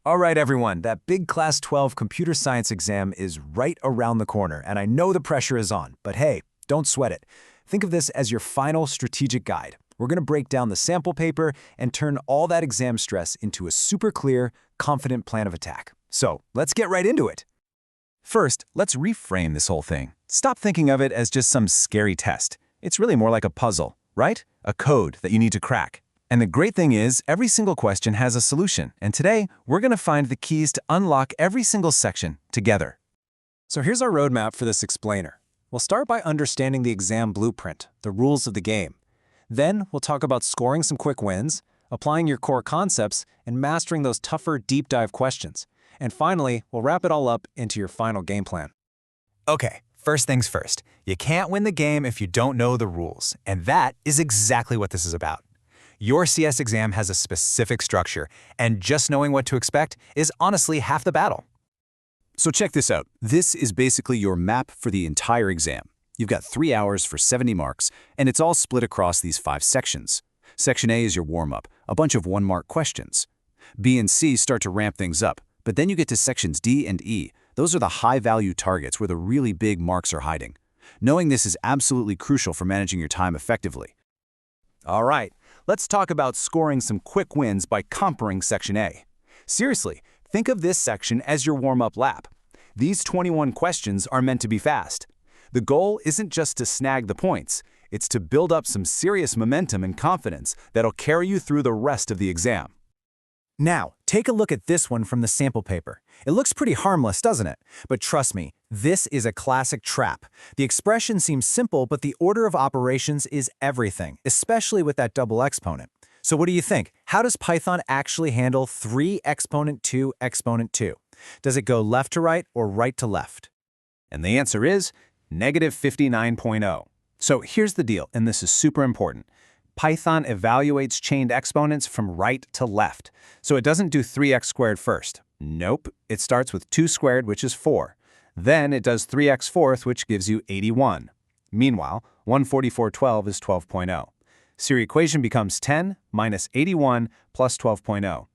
All right, everyone, that big Class 12 computer science exam is right around the corner, and I know the pressure is on, but hey, don't sweat it. Think of this as your final strategic guide. We're going to break down the sample paper and turn all that exam stress into a super clear, confident plan of attack. So let's get right into it. First, let's reframe this whole thing. Stop thinking of it as just some scary test. It's really more like a puzzle, right? A code that you need to crack. And the great thing is, every single question has a solution, and today, we're going to find the keys to unlock every single section together. So here's our roadmap for this explainer. We'll start by understanding the exam blueprint, the rules of the game. Then, we'll talk about scoring some quick wins, applying your core concepts, and mastering those tougher deep dive questions. And finally, we'll wrap it all up into your final game plan. Okay, first things first. You can't win the game if you don't know the rules, and that is exactly what this is about. Your CS exam has a specific structure, and just knowing what to expect is honestly half the battle. So check this out. This is basically your map for the entire exam. You've got 3 hours for 70 marks, and it's all split across these 5 sections. Section A is your warm-up, a bunch of 1-mark questions. B and C start to ramp things up, but then you get to sections D and E. Those are the high-value targets where the really big marks are hiding. Knowing this is absolutely crucial for managing your time effectively. All right, let's talk about scoring some quick wins by conquering Section A. Seriously, think of this section as your warm-up lap. These 21 questions are meant to be fast. The goal isn't just to snag the points, it's to build up some serious momentum and confidence that'll carry you through the rest of the exam. Now, take a look at this one from the sample paper. It looks pretty harmless, doesn't it? But trust me, this is a classic trap. The expression seems simple, but the order of operations is everything, especially with that double exponent. So what do you think? How does Python actually handle 3 exponent 2 exponent 2? Does it go left to right or right to left? And the answer is negative 59.0. So here's the deal, and this is super important. Python evaluates chained exponents from right to left. So it doesn't do 3x squared first. Nope, it starts with 2 squared, which is 4. Then it does 3x fourth, which gives you 81. Meanwhile, 144/12 is 12.0. So your equation becomes 10 minus 81 plus 12.0.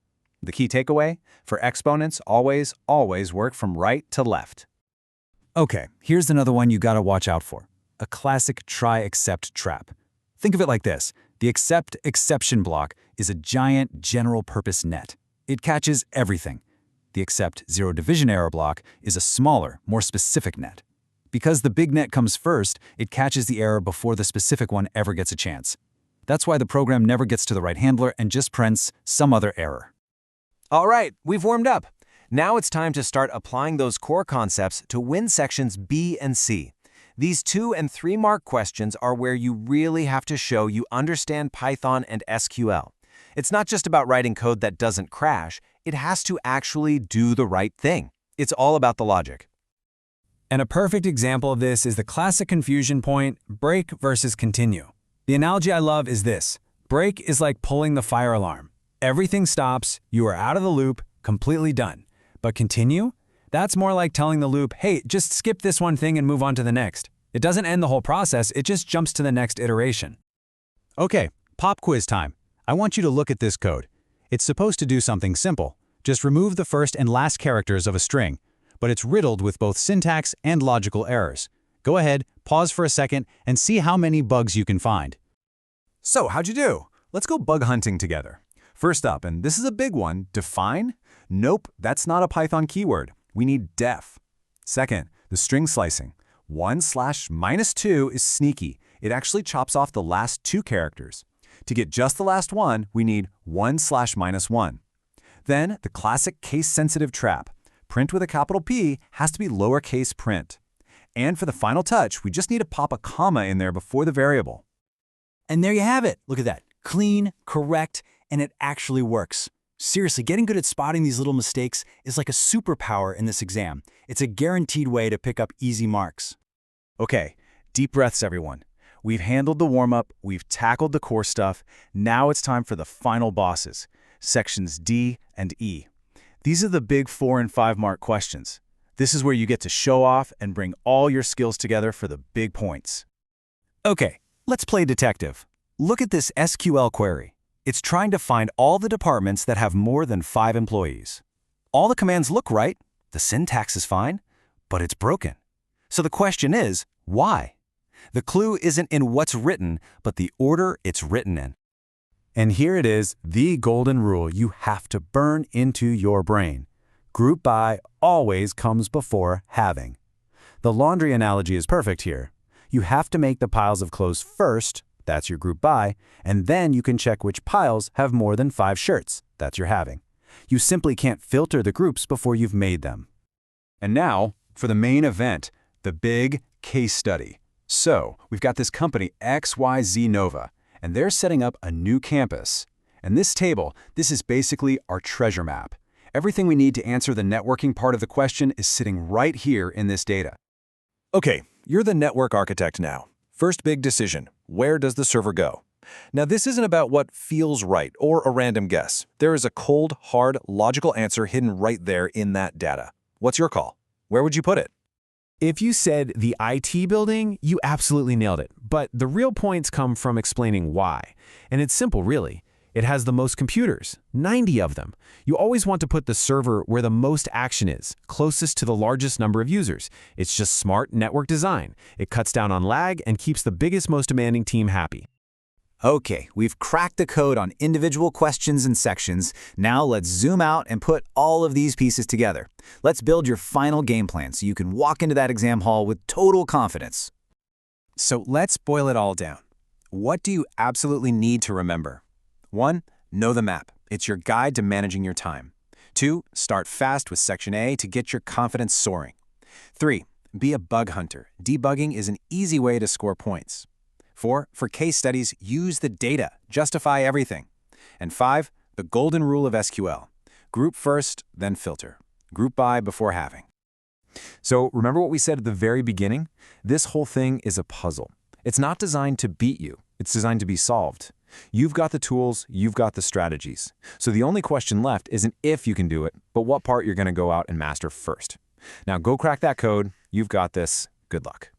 The key takeaway? For exponents, always work from right to left. Okay, here's another one you gotta watch out for. A classic try-except trap. Think of it like this. The except exception block is a giant general-purpose net. It catches everything. The except zero division error block is a smaller, more specific net. Because the big net comes first, it catches the error before the specific one ever gets a chance. That's why the program never gets to the right handler and just prints some other error. All right, we've warmed up. Now it's time to start applying those core concepts to win sections B and C. These 2- and 3-mark questions are where you really have to show you understand Python and SQL. It's not just about writing code that doesn't crash, it has to actually do the right thing. It's all about the logic. And a perfect example of this is the classic confusion point, break versus continue. The analogy I love is this. Break is like pulling the fire alarm. Everything stops, you are out of the loop, completely done. But continue? That's more like telling the loop, hey, just skip this one thing and move on to the next. It doesn't end the whole process, it just jumps to the next iteration. Okay, pop quiz time. I want you to look at this code. It's supposed to do something simple. Just remove the first and last characters of a string, but it's riddled with both syntax and logical errors. Go ahead, pause for a second, and see how many bugs you can find. So, how'd you do? Let's go bug hunting together. First up, and this is a big one, define? Nope, that's not a Python keyword. We need def. Second, the string slicing. 1/-2 is sneaky. It actually chops off the last 2 characters. To get just the last one, we need 1/-1. Then, the classic case-sensitive trap. Print with a capital P has to be lowercase print. And for the final touch, we just need to pop a comma in there before the variable. And there you have it. Look at that. Clean, correct, and it actually works. Seriously, getting good at spotting these little mistakes is like a superpower in this exam. It's a guaranteed way to pick up easy marks. Okay, deep breaths, everyone. We've handled the warm-up, we've tackled the core stuff, now it's time for the final bosses, sections D and E. These are the big 4- and 5-mark questions. This is where you get to show off and bring all your skills together for the big points. Okay, let's play detective. Look at this SQL query. It's trying to find all the departments that have more than 5 employees. All the commands look right, the syntax is fine, but it's broken. So the question is, why? The clue isn't in what's written, but the order it's written in. And here it is, the golden rule you have to burn into your brain. Group by always comes before having. The laundry analogy is perfect here. You have to make the piles of clothes first, that's your group by, and then you can check which piles have more than 5 shirts, that's your having. You simply can't filter the groups before you've made them. And now, for the main event, the big case study. So, we've got this company XYZ Nova, and they're setting up a new campus. And this table, this is basically our treasure map. Everything we need to answer the networking part of the question is sitting right here in this data. Okay, you're the network architect now. First big decision, where does the server go? Now this isn't about what feels right or a random guess. There is a cold, hard, logical answer hidden right there in that data. What's your call? Where would you put it? If you said the IT building, you absolutely nailed it. But the real points come from explaining why. And it's simple, really. It has the most computers, 90 of them. You always want to put the server where the most action is, closest to the largest number of users. It's just smart network design. It cuts down on lag and keeps the biggest, most demanding team happy. Okay, we've cracked the code on individual questions and sections. Now let's zoom out and put all of these pieces together. Let's build your final game plan so you can walk into that exam hall with total confidence. So let's boil it all down. What do you absolutely need to remember? 1. Know the map. It's your guide to managing your time. 2. Start fast with Section A to get your confidence soaring. 3. Be a bug hunter. Debugging is an easy way to score points. 4. For case studies, use the data. Justify everything. And 5. The golden rule of SQL. Group first, then filter. Group by before having. So remember what we said at the very beginning? This whole thing is a puzzle. It's not designed to beat you. It's designed to be solved. You've got the tools, you've got the strategies. So the only question left isn't if you can do it, but what part you're going to go out and master first. Now go crack that code. You've got this. Good luck.